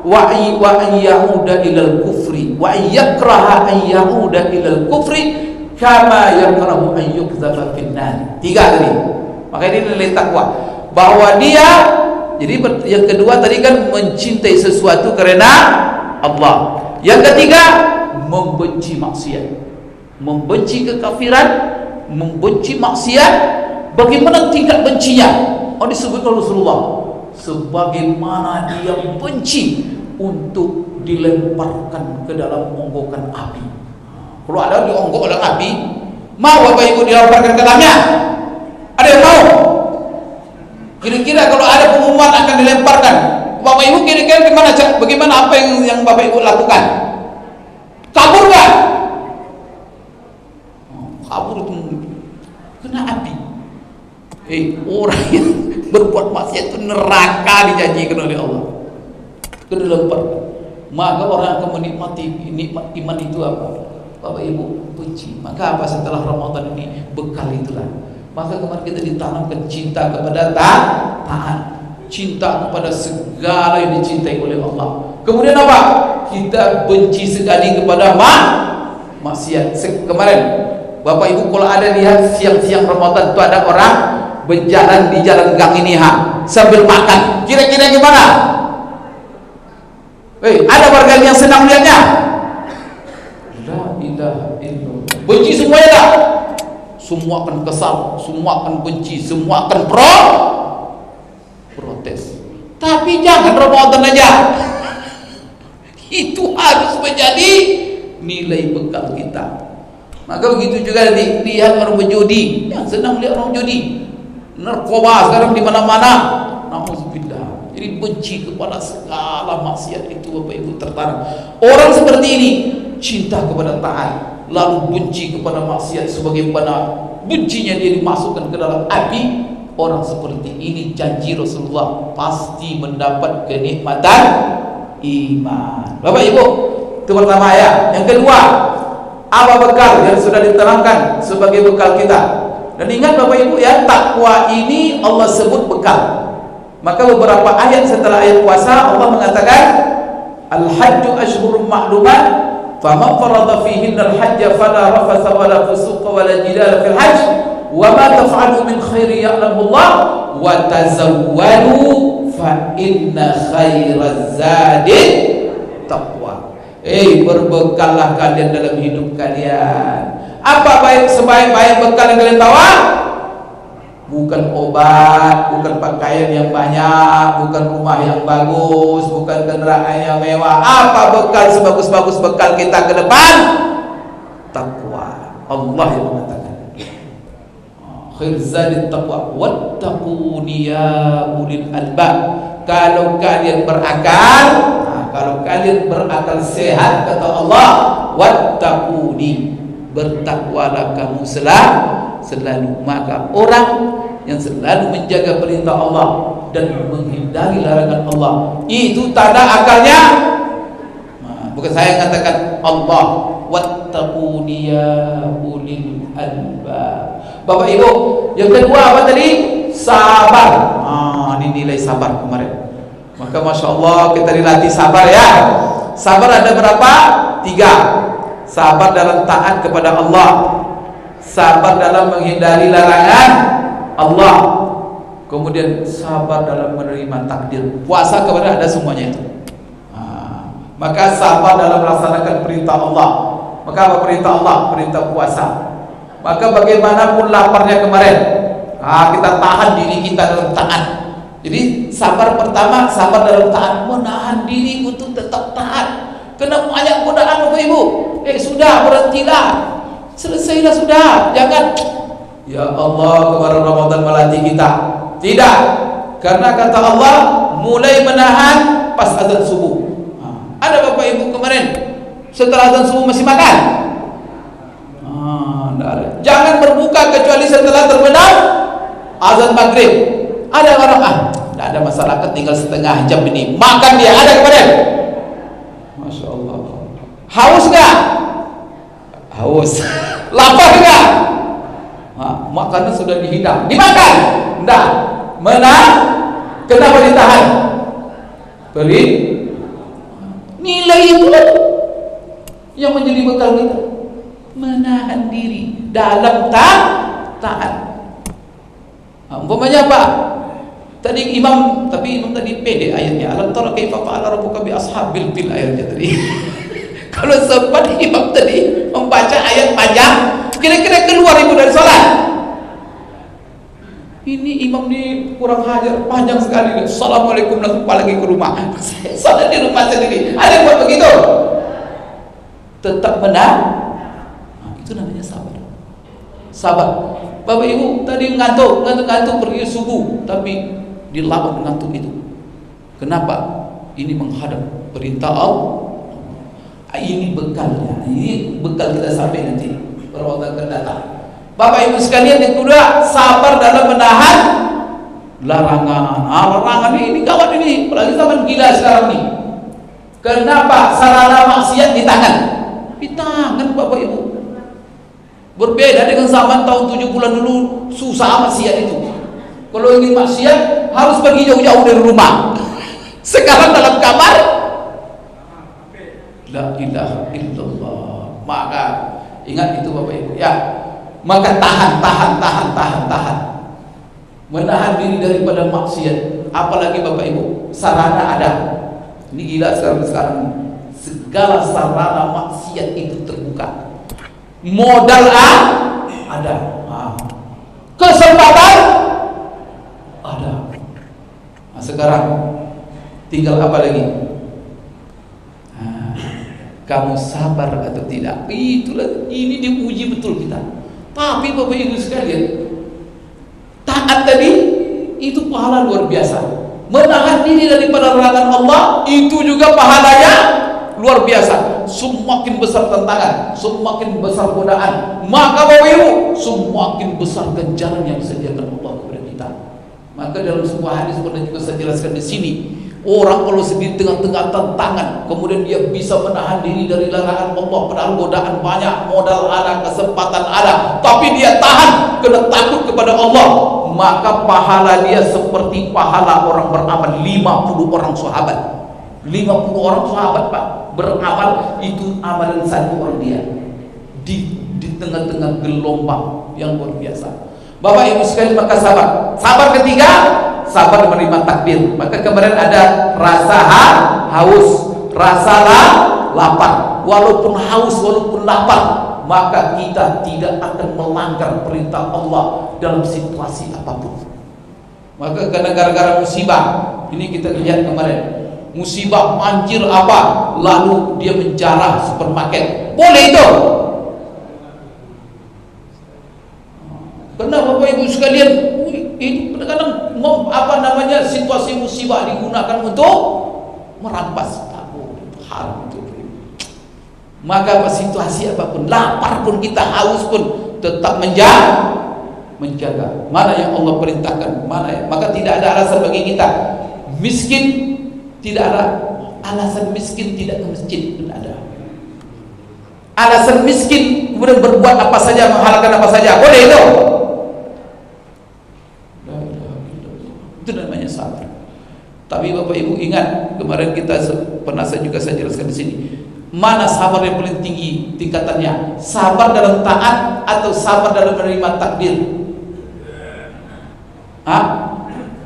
wa yauda ilal kufri wa yakraha an yauda ilal kufri kama yakrahu an yuqdhafa fin nar. Tiga tadi. Maka ini nilai takwa, bahwa dia Jadi yang kedua tadi kan mencintai sesuatu karena Allah. Yang ketiga membenci maksiat, membenci kekafiran, membenci maksiat. Bagaimana tingkat bencinya? Oh, disebut oleh Rasulullah sebagaimana dia benci untuk dilemparkan ke dalam onggokan api. Kalau ada dionggok oleh api, mau Bapak Ibu dilemparkan ke dalamnya? Ada yang mau? Kira-kira kalau ada pengumuman akan dilemparkan, Bapak Ibu kira-kira bagaimana apa yang Bapak Ibu lakukan? Kabur nggak? Kabur itu kena api. Orang yang berbuat maksiat itu neraka dijanjikan oleh Allah. Kena lemparkan. Maka orang akan menikmati nikmat iman itu apa? Bapak Ibu benci. Maka apa setelah Ramadan ini bekal itulah. Maka kemarin kita ditanamkan cinta kepada taat, cinta kepada segala yang dicintai oleh Allah. Kemudian apa? Kita benci sekali kepada maksiat. Kemarin Bapak Ibu kalau ada lihat siang-siang Ramadan itu ada orang berjalan di jalan gang ini sambil makan. Kira-kira gimana? Ada warga yang senang melihatnya? La ilaha illallah. Benci semuanya dah. Semua akan kesal, semua akan benci, semua akan protes. Tapi jangan Ramadan aja. Itu harus menjadi nilai bekal kita. Maka begitu juga lihat orang berjudi, yang senang melihat orang judi, narkoba sekarang di mana-mana. Nauzubillah. Jadi benci kepada segala maksiat itu Bapak Ibu tertanam. Orang seperti ini cinta kepada taat, lalu benci kepada maksiat sebagaimana bencinya dia dimasukkan ke dalam api. Orang seperti ini janji Rasulullah pasti mendapat kenikmatan iman. Bapak Ibu, itu pertama ya. Yang kedua, apa bekal yang sudah diterangkan sebagai bekal kita? Dan ingat Bapak Ibu ya, takwa ini Allah sebut bekal. Maka beberapa ayat setelah ayat puasa Allah mengatakan al-hajju ashhurun ma'lumat faman farada fihinna al-hajja fala rafatha wala fusuqa wala jidala fil hajj wa ma taf'alu min khairin ya'lamu Allah wa tazawwadu fa inna khairaz zadi taqwa. Berbekallah kalian dalam hidup kalian. Apa sebaik-baik bekal yang kalian bawa? Bukan obat, bukan pakaian yang banyak, bukan rumah yang bagus, bukan kendaraan yang mewah. Apa bekal sebagus-bagus bekal kita ke depan? Takwa. Allah yang mengatakan khair zadit taqwa wattaquni ya ulil albab. Kalau kalian berakal sehat kata Allah, wattaquni, bertakwalah kamu selalu. Maka orang yang selalu menjaga perintah Allah dan menghindari larangan Allah, itu tanda akalnya. Bukan saya yang katakan, Allah. Wattaquni ya ulil albab. Bapak Ibu, yang kedua apa tadi? Sabar. Ini nilai sabar kemarin. Maka Masya Allah kita dilatih sabar ya. Sabar ada berapa? 3. Sabar dalam taat kepada Allah, sabar dalam menghindari larangan Allah, kemudian sabar dalam menerima takdir. Puasa kepada ada semuanya itu. Maka sabar dalam melaksanakan perintah Allah. Maka apa perintah Allah? Perintah puasa. Maka bagaimanapun laparnya kemarin, kita tahan diri kita dalam taat. Jadi sabar pertama, sabar dalam taat, menahan diri untuk tetap taat. Kena banyak godaan Bapak Ibu. Sudah, berhentilah, selesailah sudah. Jangan ya Allah kemarin Ramadan melatih kita. Tidak, karena kata Allah mulai menahan pas azan subuh. Ada Bapak Ibu kemarin setelah azan subuh masih makan? Tidak ada. Jangan berbuka kecuali setelah terbenam azan maghrib. Ada orang tidak ada masalah, tinggal setengah jam ini makan dia. Ada kemarin? Masya Allah. Haus nggak? Haus. Lapar nggak? Makanan sudah dihidang, dimakan? Enggak. Kenapa ditahan? Beri nilai itu yang menjadi bekal kita. Menahan diri dalam taat. Umpamanya apa? Tadi imam tadi pede ayatnya. Alam tara kaifa fa'ala rabbuka bi ashabil fil ayatnya tadi. Kalau sempat imam tadi membaca ayat panjang, kira-kira keluar ibu dari sholat. Ini imam ini kurang hajar, panjang sekali. Assalamualaikum, langsung lagi ke rumah. Sholat di rumah sendiri. Ada yang buat begitu? Tetap benar. Nah, itu namanya sabar. Sabar. Bapak Ibu tadi ngantuk pergi subuh, tapi dilawan ngantuk itu. Kenapa? Ini menghadap perintah Allah. Ini bekalnya. Ini bekal kita sampai nanti pada waktu akan datang. Bapak Ibu sekalian, yang kedua, sabar dalam menahan larangan. Larangan ini kawan ini, apalagi zaman gila sekarang ini. Kenapa? Sarana maksiat di tangan. Di tangan Bapak Ibu. Berbeda dengan zaman tahun 70-an dulu, susah maksiat itu. Kalau ingin maksiat harus pergi jauh-jauh dari rumah. Sekarang dalam kamar, la ilaha illallah. Maka ingat itu Bapak Ibu ya. Maka tahan. Menahan diri daripada maksiat. Apalagi Bapak Ibu, sarana ada. Ini gila sekarang. Segala sarana maksiat itu terbuka. Modal ada. Kesempatan ada. Nah, sekarang tinggal apa lagi? Kamu sabar atau tidak? Itulah, ini diuji betul kita. Tapi Bapak Ibu sekalian, taat tadi itu pahala luar biasa. Menahan diri daripada larangan Allah itu juga pahalanya luar biasa. Semakin besar tantangan, semakin besar godaan, maka Bapak Ibu semakin besar ganjaran yang disediakan Allah kepada kita. Maka dalam sebuah hadis pernah juga saya jelaskan di sini, orang kalau sedih tengah-tengah tantangan, kemudian dia bisa menahan diri dari larangan Allah, padahal godaan banyak, modal ada, kesempatan ada, tapi dia tahan karena takut kepada Allah, maka pahala dia seperti pahala orang beramal 50 orang sahabat. 50 orang sahabat Pak beramal, itu amalan satu orang dia di tengah-tengah gelombang yang luar biasa. Bapak Ibu sekalian, maka sabar ketiga, sabar menerima takdir. Maka kemarin ada rasa haus, rasa lapar. Walaupun haus, walaupun lapar, maka kita tidak akan melanggar perintah Allah dalam situasi apapun. Maka karena gara-gara musibah ini kita lihat kemarin, musibah banjir apa, lalu dia menjarah supermarket, boleh itu? Karena Bapak Ibu sekalian, ini kadang-kadang situasi musibah digunakan untuk merampas hal itu. Maka situasi apapun, lapar pun kita, haus pun, tetap menjaga mana yang Allah perintahkan, maka tidak ada alasan bagi kita miskin, tidak ada alasan miskin tidak ke masjid, tidak ada alasan miskin kemudian berbuat apa saja, menghalalkan apa saja, boleh itu. Itu namanya sabar. Tapi Bapak Ibu ingat, kemarin saya jelaskan di sini, mana sabar yang paling tinggi tingkatannya? Sabar dalam taat atau sabar dalam menerima takdir?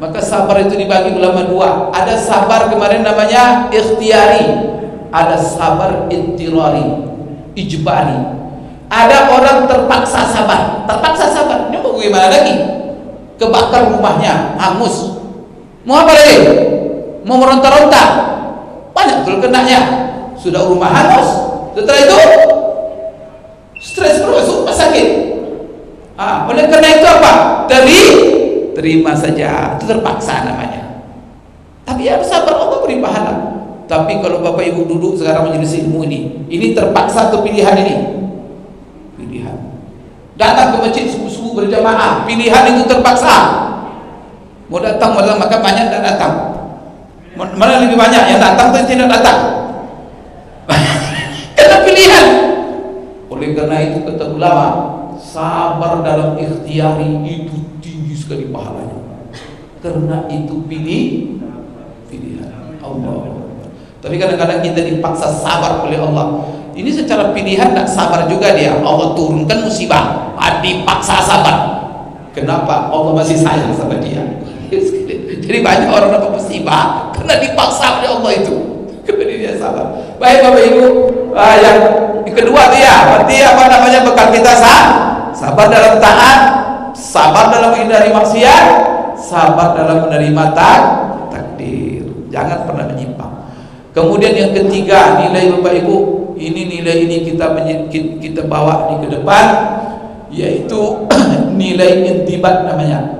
Maka sabar itu dibagi ulama dua. Ada sabar kemarin namanya ikhtiari, ada sabar ittirari, ijbari. Ada orang terpaksa sabar. Ini mau gimana lagi? Kebakar rumahnya, hangus. Mau apa lagi? Mau meronta-ronta, banyak betul kenanya. Sudah rumah hangus, setelah itu stres terus, rumah sakit. Oleh karena itu apa? Terima saja, itu terpaksa namanya. Tapi ya sabar, Allah beri pahala. Tapi kalau Bapak Ibu duduk sekarang menjelaskan ilmu ini terpaksa atau pilihan ini? Pilihan. Datang ke masjid subuh-subuh berjamaah, pilihan itu terpaksa. Mau datang maka banyak tidak datang. Mana lebih banyak yang datang atau tidak datang? Karena pilihan. Oleh karena itu kata ulama, sabar dalam ikhtiari itu tinggi sekali pahalanya. Karena itu pilihan Allah. Tapi kadang-kadang kita dipaksa sabar oleh Allah. Ini secara pilihan tak sabar juga dia. Allah turunkan musibah, dipaksa sabar. Kenapa? Allah masih sayang sama dia. Jadi banyak orang dapat musibah karena dipaksa oleh Allah itu. Karena dia salah. Baik Bapak Ibu, yang kedua itu ya, berarti apa namanya, bekal kita sabar dalam taat, sabar dalam menghindari maksiat, sabar dalam menerima takdir. Jangan pernah menyimpang. Kemudian yang ketiga, nilai Bapak Ibu, nilai ini kita bawa di ke depan, yaitu nilai intibat namanya.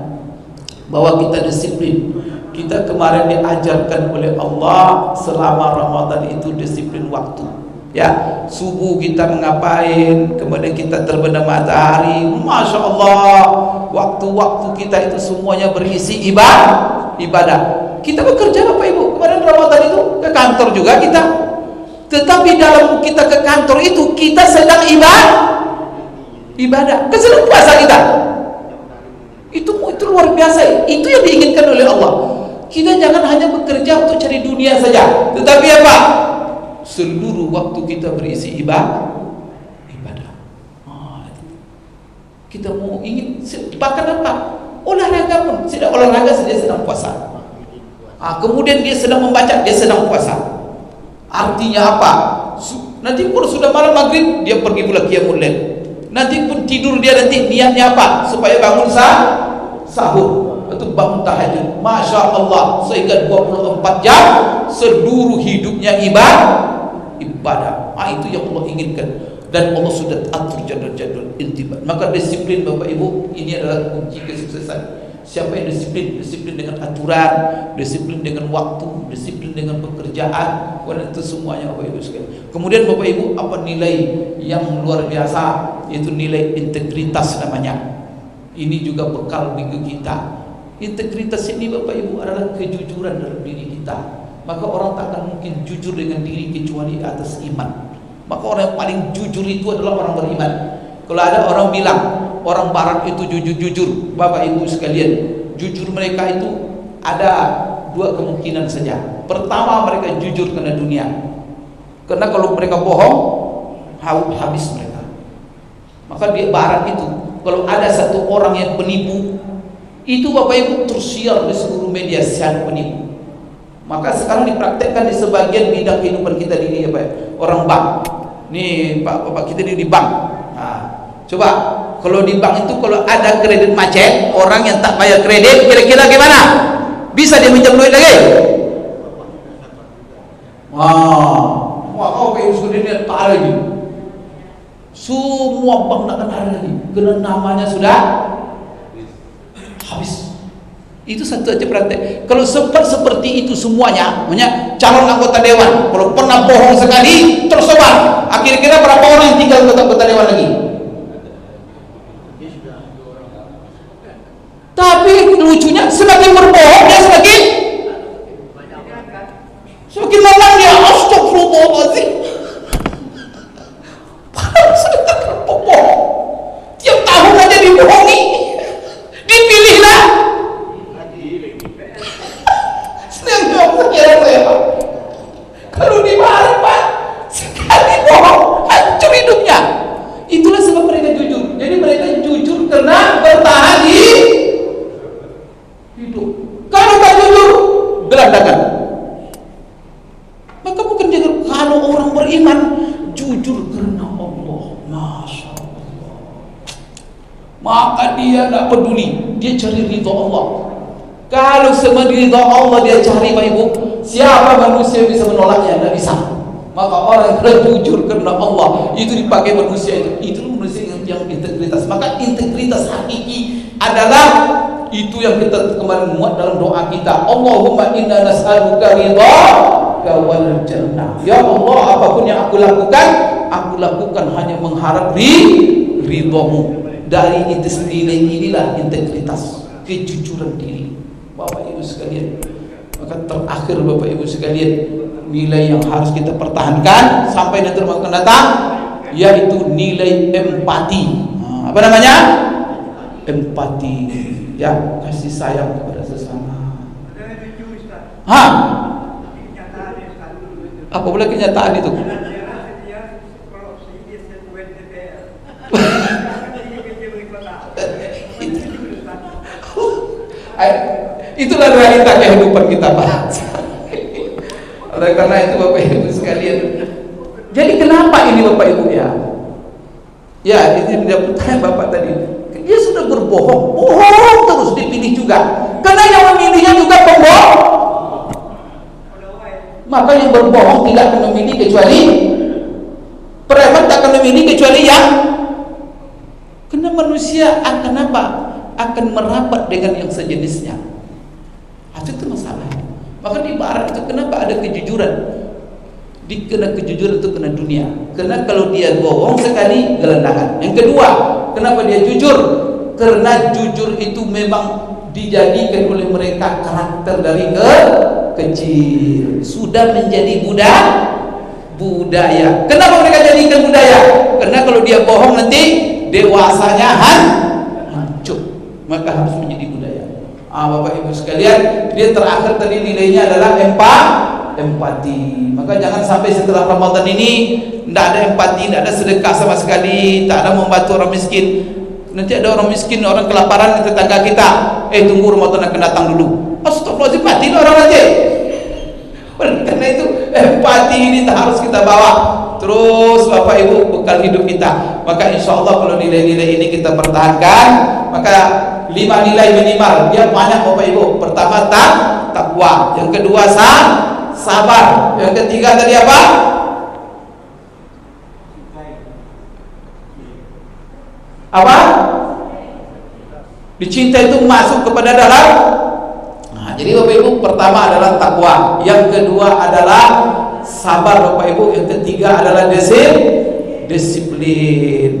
Bahwa kita disiplin. Kita kemarin diajarkan oleh Allah selama Ramadan itu disiplin waktu. Ya, subuh kita mengapain, kemudian kita terbenam matahari, Masya Allah, waktu-waktu kita itu semuanya berisi ibadah. Kita bekerja Bapak Ibu, kemarin Ramadan itu ke kantor juga kita. Tetapi dalam kita ke kantor itu kita sedang ibadah. Kan sedang puasa kita. Itu luar biasa. Itu yang diinginkan oleh Allah. Kita jangan hanya bekerja untuk cari dunia saja, tetapi apa? Seluruh waktu kita berisi ibadah. Kita mau ingin bahkan apa? Olahraga pun, tidak olahraga saja sedang puasa. Kemudian dia sedang membaca, dia sedang puasa. Artinya apa? Nanti pun sudah malam maghrib, dia pergi pula qiyamul lail. Nanti pun tidur dia, nanti niatnya apa? Supaya bangun sahur atau bangun tahajud. Masya Allah, sehingga 24 jam seluruh hidupnya ibadah. Itu yang Allah inginkan, dan Allah sudah atur jadwal intibat. Maka disiplin Bapak Ibu, ini adalah kunci kesuksesan. Siapa yang disiplin dengan aturan, disiplin dengan waktu, disiplin dengan pekerjaan, itu semuanya Bapak Ibu sekalian. Kemudian Bapak Ibu, apa nilai yang luar biasa, yaitu nilai integritas namanya. Ini juga bekal bagi kita. Integritas ini Bapak Ibu adalah kejujuran dalam diri kita. Maka orang tak akan mungkin jujur dengan diri kecuali atas iman. Maka orang yang paling jujur itu adalah orang beriman. Kalau ada orang bilang orang barat itu jujur, Bapak Ibu sekalian, jujur mereka itu ada dua kemungkinan saja. Pertama, mereka jujur karena dunia. Karena kalau mereka bohong, habis mereka. Maka di barat itu, kalau ada satu orang yang penipu, itu Bapak Ibu tersiar di seluruh media sosial penipu. Maka sekarang dipraktekkan di sebagian bidang kehidupan kita di ini, Pak. Orang bank. Nih Bapak kita di bank. Coba kalau di bank itu kalau ada kredit macet, orang yang tak bayar kredit, kira-kira gimana? Bisa dia minjam duit lagi? Kau pengen sudah ini tak ada lagi. Semua bank tak akan ada lagi, karena namanya sudah habis. Itu satu aja praktek. Kalau sempat seperti itu semuanya, makanya calon anggota dewan, kalau pernah bohong sekali tersebar, kira-kira berapa orang yang tinggal anggota dewan lagi? Tapi lucunya semakin berbohong dia semakin menang dia. Astagfirullahaladzim. Padahal sudah terbohong. Tiap tahun aja dibohongi. Dipilihlah. Kalau di barat Pak, sekali bohong hancur hidupnya. Itulah sebab mereka jujur. Jadi mereka jujur karena bertahan di hidup. Kalau tak jujur, gelandangan. Maka bukan jaga. Kalau orang beriman jujur karena Allah, Masya Allah, maka dia tidak peduli, dia cari ridha Allah. Kalau semua ridha Allah dia cari, Pak Ibu, siapa manusia bisa menolaknya? Tidak bisa. Maka orang yang jujur karena Allah itu dipakai manusia itu manusia yang integritas. Maka integritas hakiki adalah itu yang kita kemarin muat dalam doa kita. Allahumma inna nas'aluka ridhaka wal jannah. Ya Allah, apapun yang aku lakukan hanya mengharap ridhamu. Dari itu sendiri inilah integritas, kejujuran diri. Bapak Ibu sekalian, maka terakhir Bapak Ibu sekalian, nilai yang harus kita pertahankan sampai nanti akan datang, yaitu nilai empati. Apa namanya? Empati, ya, kasih sayang kepada sesama. Apa boleh kenyataan itu? Itulah realita kehidupan kita, Pak. Oleh karena itu Bapak Ibu sekalian, jadi kenapa ini Bapak Ibu ya? Ya, ini dia pertanyaan Bapak tadi. Dia sudah berbohong, bohong terus dipilih juga. Karena yang memilihnya juga pembohong. Maka yang berbohong tidak akan memilih kecuali preman, tak akan memilih kecuali yang. Karena manusia akan apa? Akan merapat dengan yang sejenisnya. Itu masalahnya. Maka di barat itu kenapa ada kejujuran? Kena kejujuran itu kena dunia. Karena kalau dia bohong sekali gelandangan. Yang kedua, kenapa dia jujur? Karena jujur itu memang dijadikan oleh mereka karakter dari kecil. Sudah menjadi budaya. Kenapa mereka jadikan budaya? Karena kalau dia bohong nanti dewasanya hancur. Maka harus menjadi budaya. Bapak Ibu sekalian, dia terakhir tadi nilainya adalah empati. Maka jangan sampai setelah Ramadan ini tidak ada empati, tidak ada sedekah sama sekali, tak ada membantu orang miskin. Nanti ada orang miskin, orang kelaparan di tetangga kita, tunggu Ramadan akan datang dulu. Astagfirullahaladzim, mati orang aja. Karena itu empati ini harus kita bawa terus Bapak Ibu bekal hidup kita. Maka insya Allah kalau nilai-nilai ini kita pertahankan, maka 5 nilai minimal dia banyak Bapak Ibu. Pertama takwa, yang kedua sabar, yang ketiga tadi apa? Apa? Dicinta itu masuk kepada dalam. Jadi Bapak Ibu, pertama adalah takwa, yang kedua adalah sabar Bapak Ibu, yang ketiga adalah disiplin.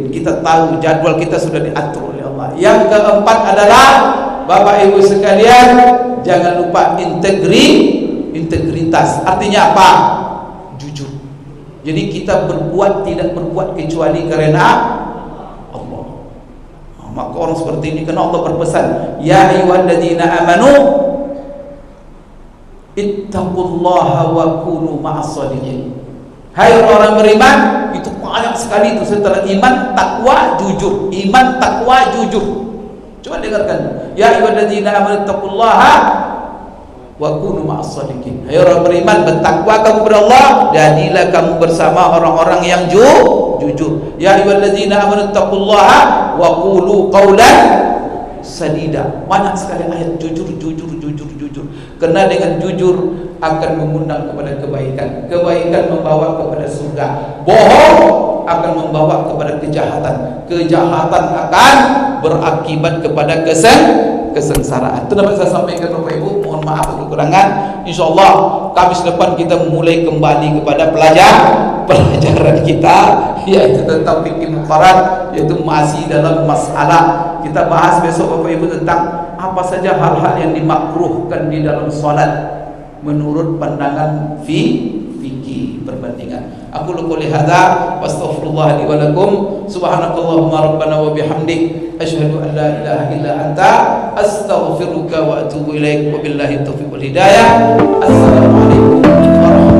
Kita tahu jadwal kita sudah diatur oleh Allah. Yang keempat adalah Bapak Ibu sekalian, jangan lupa integritas. Artinya apa? Jujur. Jadi kita tidak berbuat kecuali karena Allah. Maka orang seperti ini, karena Allah berpesan, ya ayyuhalladzina amanu ittaqullaha wa kunu ma'as shadiqin. Hai orang beriman, itu banyak sekali itu setelah iman, takwa, jujur. Iman, takwa, jujur. Coba dengarkan. Ya ayyuhalladzina amanu ittaqullaha wa kunu ma'as shadiqin. Hai orang beriman, bertakwa kamu kepada Allah, jadilah kamu bersama orang-orang yang jujur. Ya ayyuhalladzina amanu ittaqullaha wa qulu qawlan sadida. Banyak sekali ayat jujur. Karena dengan jujur akan mengundang kepada kebaikan membawa kepada surga. Bohong akan membawa kepada kejahatan akan berakibat kepada kesengsaraan. Itu dapat saya sampaikan Bapak Ibu. Mohon maaf kekurangan. InsyaAllah Kamis depan kita mulai kembali kepada pelajaran kita, yaitu tentang fikih muqarrar, yaitu masih dalam masalah. Kita bahas besok Bapak Ibu tentang apa saja hal-hal yang dimakruhkan di dalam salat menurut pandangan fikih perbandingan. Aku qouli hadza wa astaghfirullah li wa lakum. Subhanakallahumma rabbana wa bihamdik asyhadu an la ilaha illa anta astaghfiruka wa atubu ilaik. Wabillahi taufiq wal hidayah. Assalamualaikum warahmatullahi wabarakatuh.